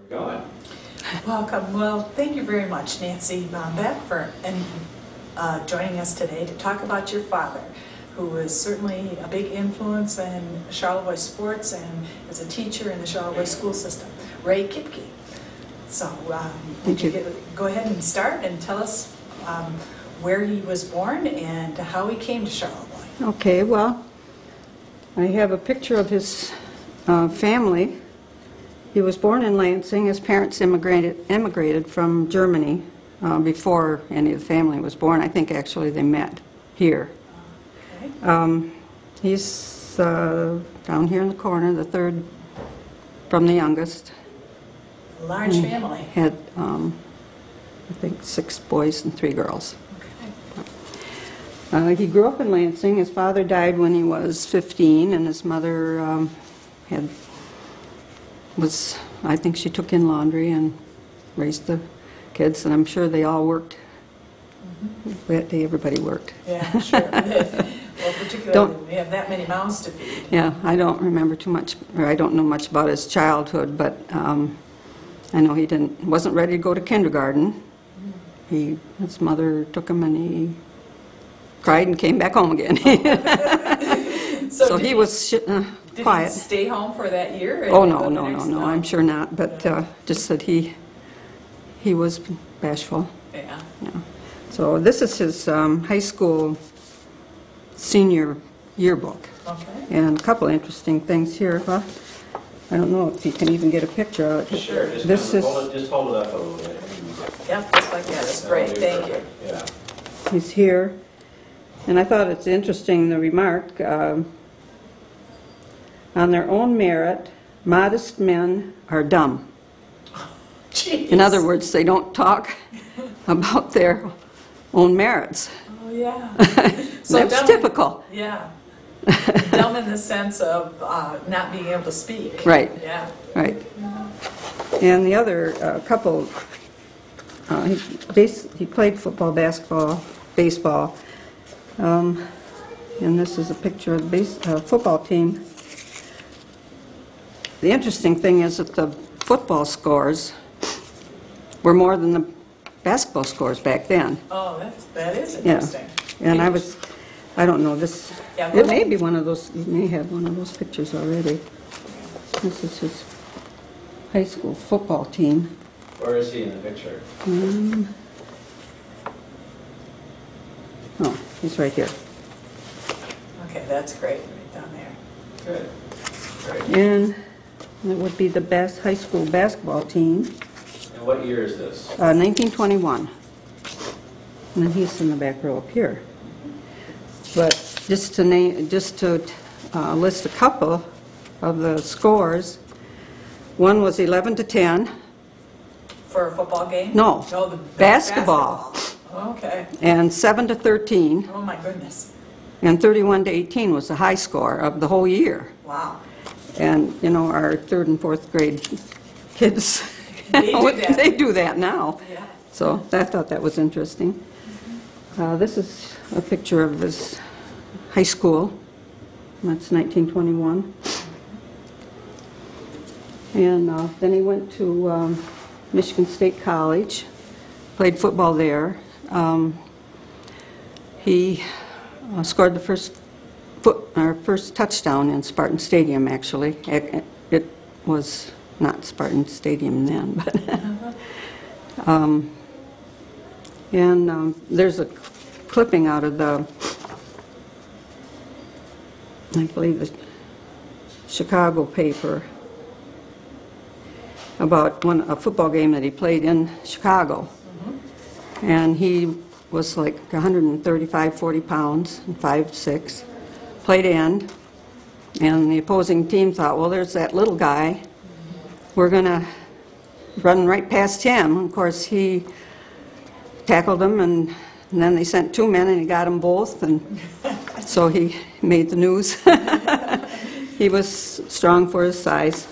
Going. Welcome. Well, thank you very much, Nancy Bambach, for joining us today to talk about your father, who was certainly a big influence in Charlevoix sports and as a teacher in the Charlevoix school system, Ray Kipke. So would you go ahead and start and tell us where he was born and how he came to Charlevoix? Okay, well, I have a picture of his family. He was born in Lansing. His parents immigrated from Germany before any of the family was born. I think actually they met here. Okay. He's down here in the corner, the third from the youngest. Large family. Had, I think, 6 boys and 3 girls. Okay. He grew up in Lansing. His father died when he was 15, and his mother I think she took in laundry and raised the kids, and I'm sure they all worked. Mm-hmm. That day everybody worked. Yeah, sure. Well, particularly we have that many mouths to feed. Yeah, I don't remember too much, or I don't know much about his childhood, but I know he wasn't ready to go to kindergarten. His mother took him and he cried and came back home again. So he was quiet. Did he stay home for that year? Oh, no, I'm sure not, but just that he was bashful. Yeah. Yeah. So this is his high school senior yearbook. Okay. And a couple interesting things here. Well, I don't know if you can even get a picture of it. Sure, just hold it up a little bit. Yep, just like that. That's great. Thank you. Yeah. He's here. And I thought it's interesting, the remark, on their own merit, modest men are dumb. Jeez. In other words, they don't talk about their own merits. Oh, yeah. So that's typical. Yeah. Dumb in the sense of not being able to speak. Right. Yeah. Right. And the other couple, he played football, basketball, baseball. And this is a picture of the football team. The interesting thing is that the football scores were more than the basketball scores back then. Oh, that is interesting. Yeah. And I don't know, this, yeah, it may be one of those, you may have one of those pictures already. This is his high school football team. Where is he in the picture? Oh, he's right here. Okay, that's great, right down there. Good. Great. And it would be the best high school basketball team. And what year is this? 1921. And then he's in the back row up here. But just to list a couple of the scores, one was 11-10. For a football game? No, the basketball. Okay. And 7-13. Oh my goodness. And 31-18 was the high score of the whole year. Wow. And you know, our 3rd and 4th grade kids, they do that now. Yeah. So I thought that was interesting. This is a picture of his high school. That's 1921. And then he went to Michigan State College, played football there. He scored the first touchdown in Spartan Stadium, actually. It was not Spartan Stadium then, but there's a clipping out of I believe the Chicago paper about a football game that he played in Chicago. Mm-hmm. And he was like 135, 40 pounds, 5'6", played end, and the opposing team thought, well, there's that little guy. We're going to run right past him. Of course, he tackled him, and then they sent 2 men, and he got them both, and so he made the news. He was strong for his size.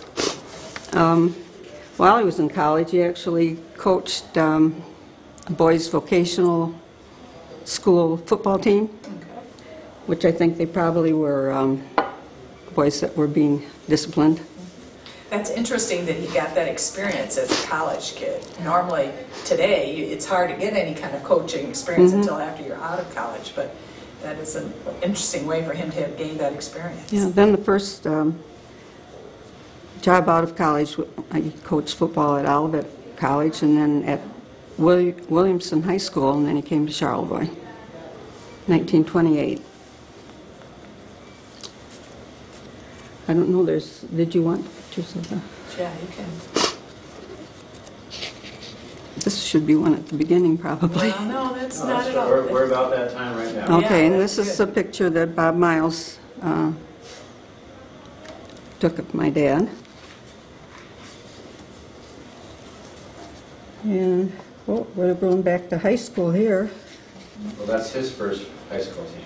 While he was in college, he actually coached a boys' vocational school football team, which I think they probably were boys that were being disciplined. That's interesting that he got that experience as a college kid. Normally, today, it's hard to get any kind of coaching experience until after you're out of college, but that is an interesting way for him to have gained that experience. Yeah, then the first job out of college, I coached football at Olivet College and then at Williamson High School, and then he came to Charlevoix, 1928. I don't know, did you want pictures of that? Yeah, you can. This should be one at the beginning, probably. Well, no, that's No, not that's at all. we're about that time right now. Okay, Yeah, and that's this is good. a picture that Bob Miles took of my dad. And, oh, we're going back to high school here. Well, that's his first high school team.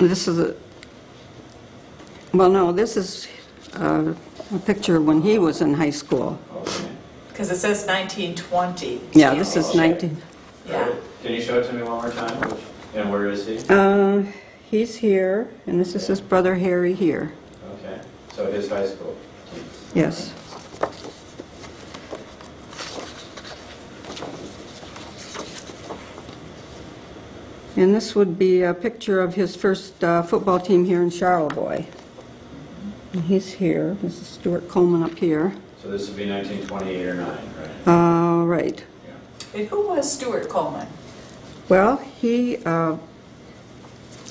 This is well, no, this is a picture when he was in high school. Okay. Because it says 1920. Yeah, this is Okay. 19. Yeah. Can you show it to me one more time? And where is he? He's here, and this is his brother Harry here. Okay. So his high school team. Yes. And this would be a picture of his first football team here in Charlevoix. And he's here. This is Stuart Coleman up here. So this would be 1928 or 9, right? Right. Yeah. And who was Stuart Coleman? Well, he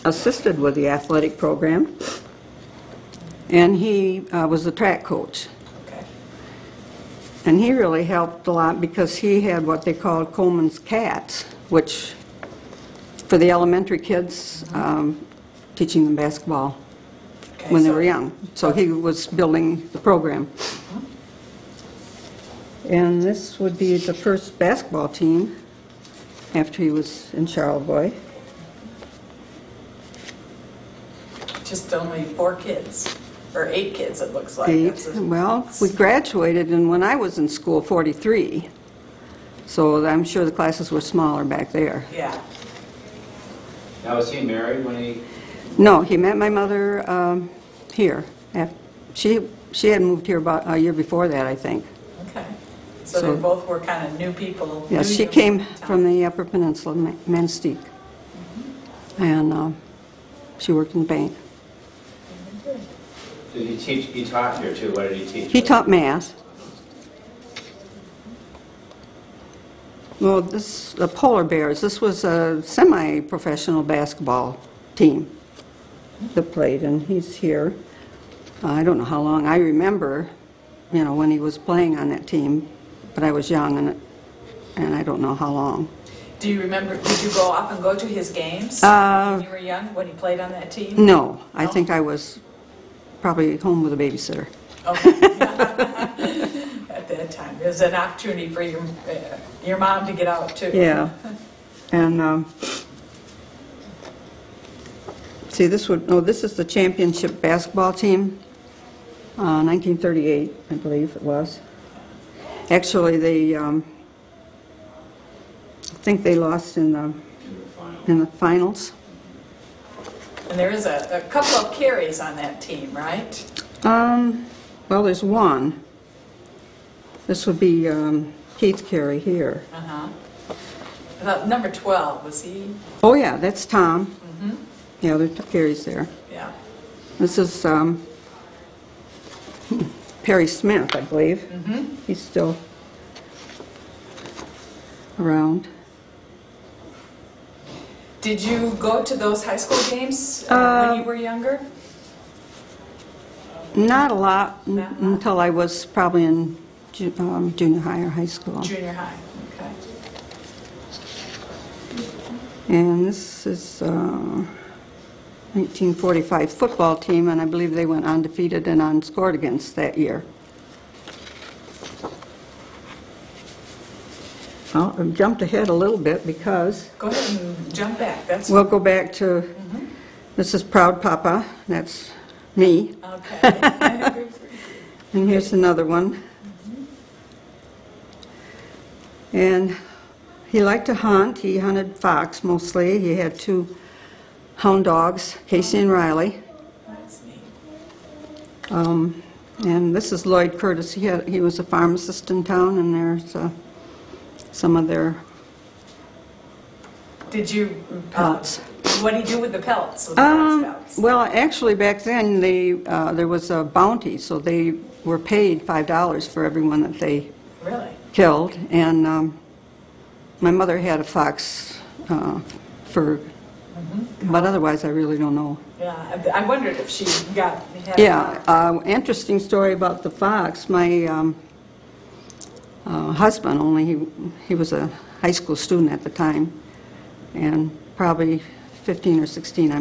assisted with the athletic program, and he was the track coach. Okay. And he really helped a lot because he had what they called Coleman's Cats, which for the elementary kids, teaching them basketball Okay, when they so- were young. So he was building the program. And this would be the first basketball team after he was in Charlevoix. Just only 4 kids, or 8 kids, it looks like. 8. That's a- Well, we graduated, and when I was in school, 43. So I'm sure the classes were smaller back there. Yeah. Now, was he married when he... No, he met my mother here. She had moved here about a year before that, I think. Okay. So So- they both were kind of new people. Yes, new she you came at the time. from the Upper Peninsula, Manistee. And she worked in the bank. Did he teach? He taught here, too. What did he teach? He taught math. Well, the Polar Bears, this was a semi-professional basketball team that played, and he's here. I don't know how long. I remember, when he was playing on that team, but I was young, and I don't know how long. Do you remember, did you go often go to his games when you were young, when he played on that team? No, I No? think I was probably home with a babysitter. Okay. At that time, it was an opportunity for your mom to get out too. Yeah. And see, this is the championship basketball team, 1938, I believe it was. Actually, I think they lost in the finals. And there is a couple of carries on that team, right? Well, there's one. This would be Keith Carey here. Uh-huh. I thought number 12, was he? Oh yeah, that's Tom. Yeah, there are 2 Careys there. Yeah. This is Perry Smith, I believe. He's still around. Did you go to those high school games when you were younger? Not a lot Not a lot. until I was probably in junior high or high school. Junior high, okay. And this is 1945 football team, and I believe they went undefeated and unscored against that year. Well, I've jumped ahead a little bit because Go ahead and jump back. That's we'll go back to, this is Proud Papa, that's me, okay. and here's another one. And he liked to hunt. He hunted fox mostly. He had 2 hound dogs, Casey and Riley. That's neat. And this is Lloyd Curtis. He was a pharmacist in town, and there's some of their Did you, pelts. what do you do with the pelts? With the brass pelts? Well, actually, back then, there was a bounty, so they were paid $5 for everyone that they Really? killed. And my mother had a fox fur, but otherwise, I really don't know. Yeah, I wondered if she had Yeah, interesting story about the fox. My husband, only he was a high school student at the time, and probably 15 or 16,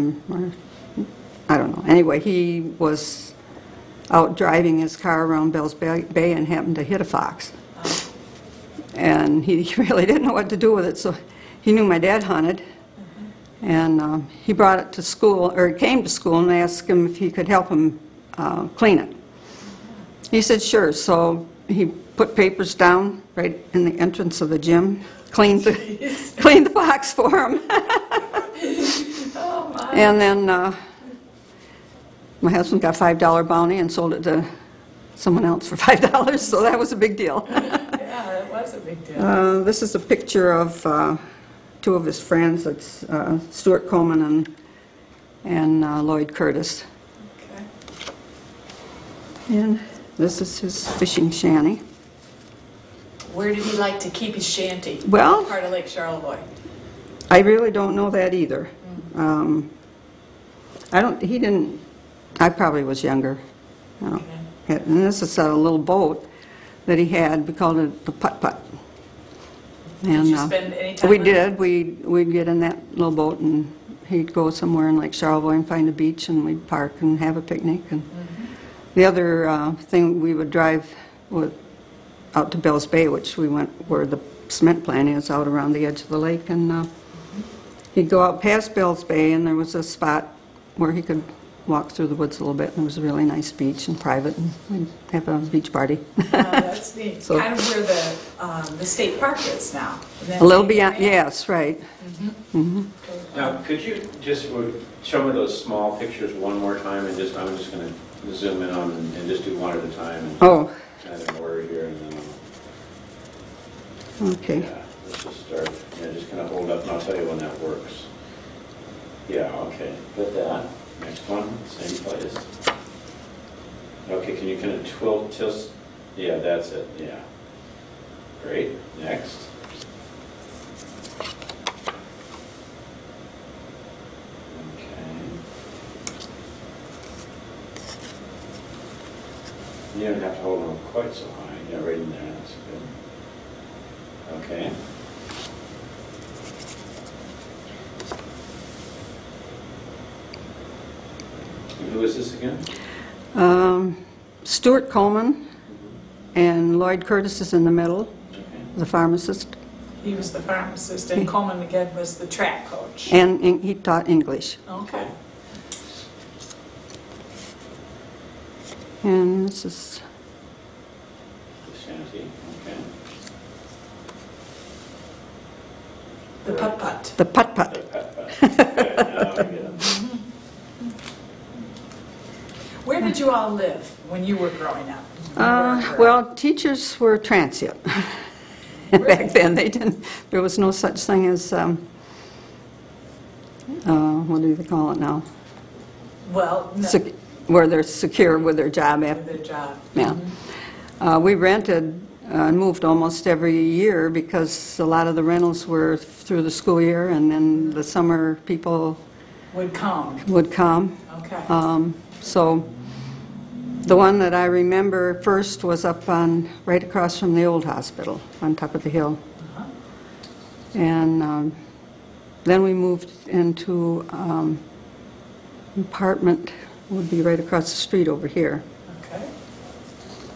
I don't know. Anyway, he was out driving his car around Bells Bay and happened to hit a fox. And he really didn't know what to do with it, so he knew my dad hunted. And he brought it to school, or he came to school and asked him if he could help him clean it. He said sure, so he put papers down right in the entrance of the gym, cleaned the fox for him. Oh, my. And then my husband got a $5 bounty and sold it to someone else for $5, so that was a big deal. Yeah, that was a big deal. This is a picture of two of his friends. It's Stuart Coleman and Lloyd Curtis. Okay. And this is his fishing shanty. Where did he like to keep his shanty? Well, What part of Lake Charlevoix? I really don't know that either. I probably was younger. You know. Okay. And this is a little boat that he had. We called it the putt-putt. Did you spend any time We with it? did. We'd get in that little boat and he'd go somewhere in Lake Charlevoix and find a beach, and we'd park and have a picnic. And the other thing, we would drive out to Bells Bay, which we went where the cement plant is, out around the edge of the lake. And he'd go out past Bells Bay, and there was a spot where he could walk through the woods a little bit, and it was a really nice beach and private, and we'd have a beach party. That's neat. So- Kind of where the state park is now. Isn't that A little neat? beyond, yes, right. Now, could you just show me those small pictures one more time, and I'm just going to zoom in on them and just do one at a time, and Oh, kind of in order here, and then okay. yeah, let's just start. Yeah, just kind of hold up, and I'll tell you when that works. Yeah, okay, got that. Next one, same place. Okay, can you kind of tilt? Yeah, that's it, yeah. Great, next. Okay. You don't have to hold them quite so high. Yeah, right in there, that's good. Okay. And who is this again? Stuart Coleman and Lloyd Curtis is in the middle, Okay. the pharmacist. He was the pharmacist, and Coleman again was the track coach. And he taught English. Okay. And this is, The shanty, okay. The putt-putt. the putt-putt. Okay, now I get it. Where did you all live when you were growing up? Well, teachers were transient. Back then, there was no such thing as, what do they call it now? Well, no, Where they're secure with their job with after. their job. Yeah. We rented and moved almost every year because a lot of the rentals were through the school year, and then the summer people Would come. would come. Okay. So the one that I remember first was up right across from the old hospital on top of the hill. And then we moved into apartment, would be right across the street over here. Okay.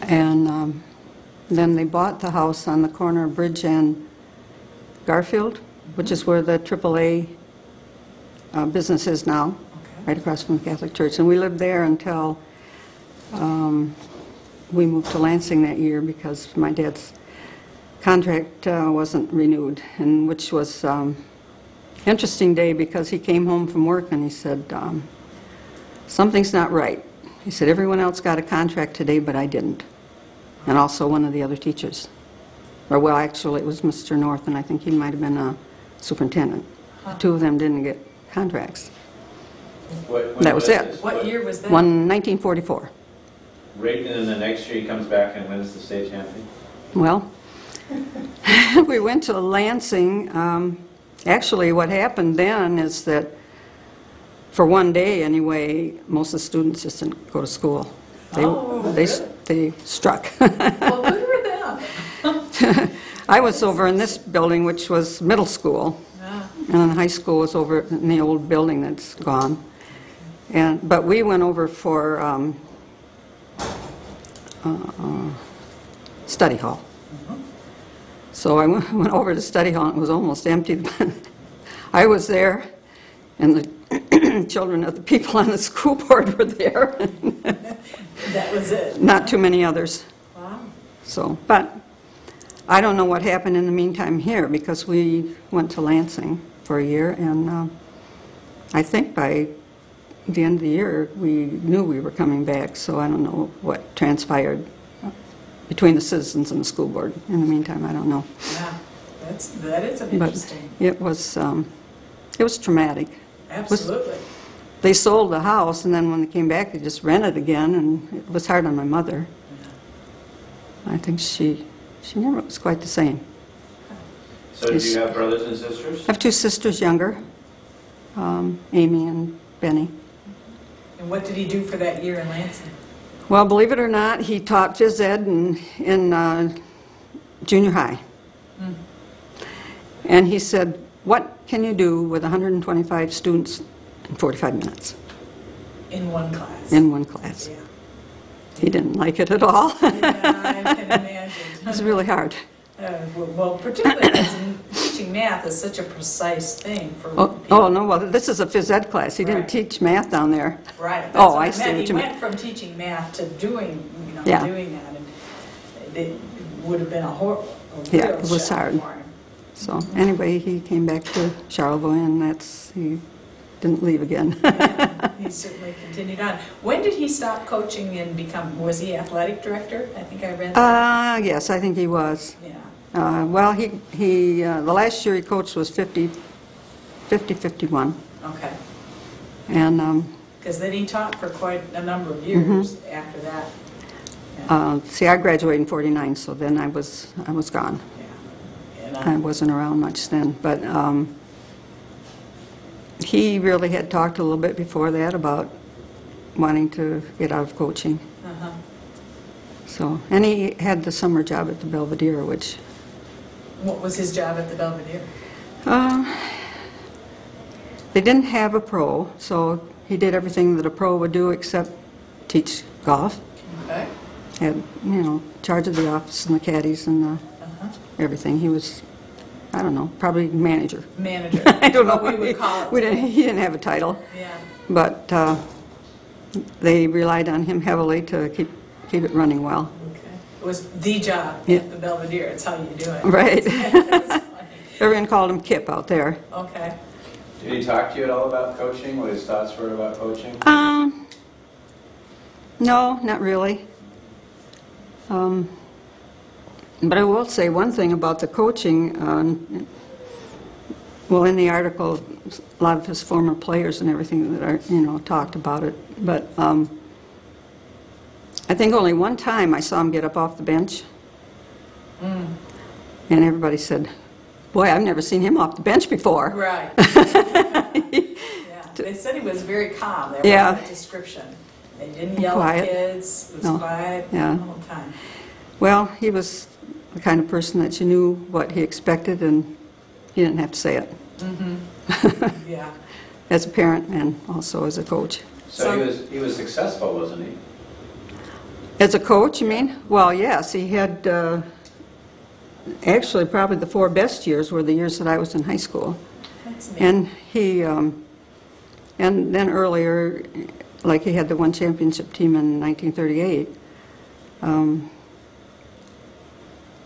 And then they bought the house on the corner of Bridge and Garfield, which is where the AAA business is now, Okay. right across from the Catholic Church. And we lived there until we moved to Lansing that year because my dad's contract wasn't renewed, and which was interesting day because he came home from work and he said, something's not right He said, everyone else got a contract today, but I didn't. And also one of the other teachers. Or, well, actually, it was Mr. North, and I think he might have been a superintendent. The two of them didn't get contracts. When That was it. this? What year was that? 1944. Right, and then the next year he comes back and wins the state champion? Well, we went to Lansing. Actually, what happened then is that for one day anyway, most of the students just didn't go to school. They struck. Well, good for them. I was over in this building, which was middle school, and then high school was over in the old building that's gone. But we went over for study hall. So I went over to study hall, and it was almost empty. I was there, and the children of the people on the school board were there. That was it. Not too many others. Wow. So, but I don't know what happened in the meantime here, because we went to Lansing for a year, and I think by the end of the year we knew we were coming back, so I don't know what transpired between the citizens and the school board. In the meantime, I don't know. Yeah, that is interesting. But it was traumatic. Absolutely. They sold the house, and then when they came back, they just rented again, and it was hard on my mother. I think she never was quite the same. So do you have brothers and sisters? I have two sisters younger, Amy and Benny. And what did he do for that year in Lansing? Well, believe it or not, he taught phys ed in junior high. And he said, what can you do with 125 students in 45 minutes? In one class? In one class. Yeah. He didn't like it at all. Yeah, I can imagine. It was really hard. Well, particularly because teaching math is such a precise thing for people. Oh, no, well, this is a phys ed class. He didn't Right. teach math down there. Right. That's Oh, what I see meant. what He you went mean. from teaching math to doing, Yeah. doing that, and it would have been a Yeah, real it was shock hard. for him. So anyway, he came back to Charlevoix, and he didn't leave again. Yeah, he certainly continued on. When did he stop coaching and was he athletic director? I think I read that. Yes, I think he was. Yeah. Well, the last year he coached was 50-51. Okay. And Because then he taught for quite a number of years after that. see, I graduated in 49, so then I was gone. Yeah. And, I wasn't around much then, but he really had talked a little bit before that about wanting to get out of coaching. So, and he had the summer job at the Belvedere, which what was his job at the Belvedere? they didn't have a pro, so he did everything that a pro would do except teach golf. Okay. Had, charge of the office and the caddies and everything. He was, I don't know, probably manager. Manager. I don't know what we would call it. He didn't have a title. Yeah. But they relied on him heavily to keep it running well. Okay. It was the job Yeah. at the Belvedere. It's how you do it. Right. That's funny. Everyone called him Kip out there. Okay. Did he talk to you at all about coaching? What his thoughts were about coaching? No, not really. But I will say one thing about the coaching. Well, in the article, a lot of his former players and everything that are, talked about it. But I think only one time I saw him get up off the bench, and everybody said, "Boy, I've never seen him off the bench before." Right. Yeah. They said he was very calm. There was that description. They didn't yell Quiet. at kids. It was No. quiet Yeah. the whole time. Well, he was the kind of person that you knew what he expected, and he didn't have to say it. Yeah. As a parent and also as a coach. So he was successful, wasn't he? As a coach, you mean? Well, yes, he had, actually probably the 4 best years were the years that I was in high school. That's neat. And he, and then earlier, like he had the 1 championship team in 1938.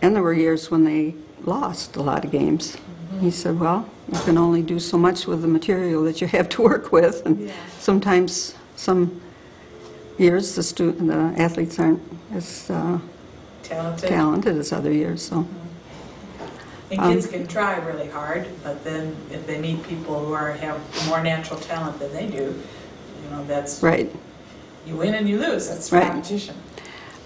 And there were years when they lost a lot of games. He said, well, you can only do so much with the material that you have to work with. And sometimes some years the athletes aren't as talented as other years. So. And kids can try really hard, but then if they meet people who have more natural talent than they do, you know, that's right. You win and you lose. That's right. competition.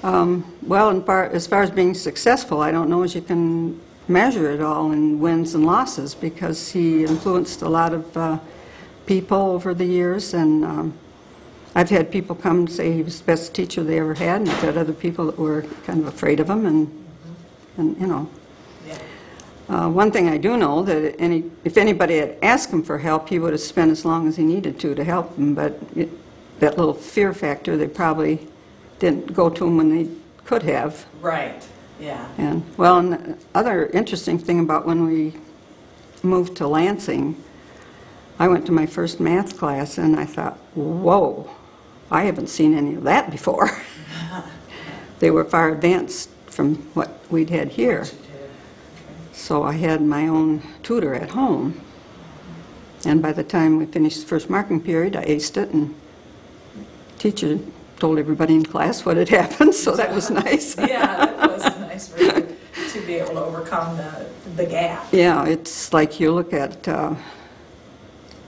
Well, as far as being successful, I don't know as you can measure it all in wins and losses, because he influenced a lot of people over the years, and I've had people come and say he was the best teacher they ever had, and I've had other people that were kind of afraid of him, and you know. Yeah. One thing I do know, that if anybody had asked him for help, he would have spent as long as he needed to help them, but that little fear factor, they probably didn't go to him when they could have. Right, yeah. And well, and the other interesting thing about when we moved to Lansing, I went to my first math class and I thought, whoa, I haven't seen any of that before. They were far advanced from what we'd had here. So I had my own tutor at home. And by the time we finished the first marking period, I aced it, and teacher told everybody in class what had happened, so that was nice. Yeah, that was nice for you to be able to overcome the gap. Yeah, it's like you look at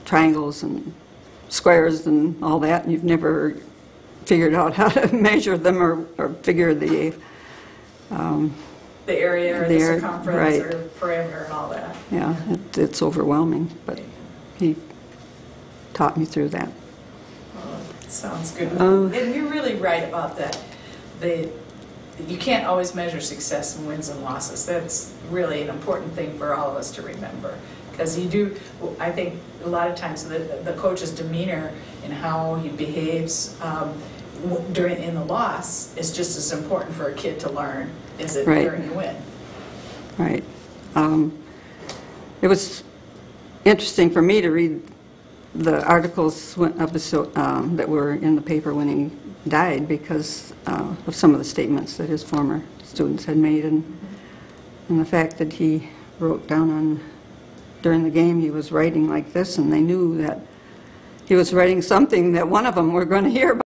triangles and squares and all that, and you've never figured out how to measure them or figure the area or the circumference right. or perimeter and all that. Yeah, it's overwhelming, but he taught me through that. Sounds good. And you're really right about that. You can't always measure success in wins and losses. That's really an important thing for all of us to remember. Because you do, I think a lot of times the coach's demeanor and how he behaves in the loss is just as important for a kid to learn as it right. during the win. Right. It was interesting for me to read the articles of that were in the paper when he died, because of some of the statements that his former students had made, and the fact that he wrote down during the game he was writing like this, and they knew that he was writing something that one of them were going to hear about.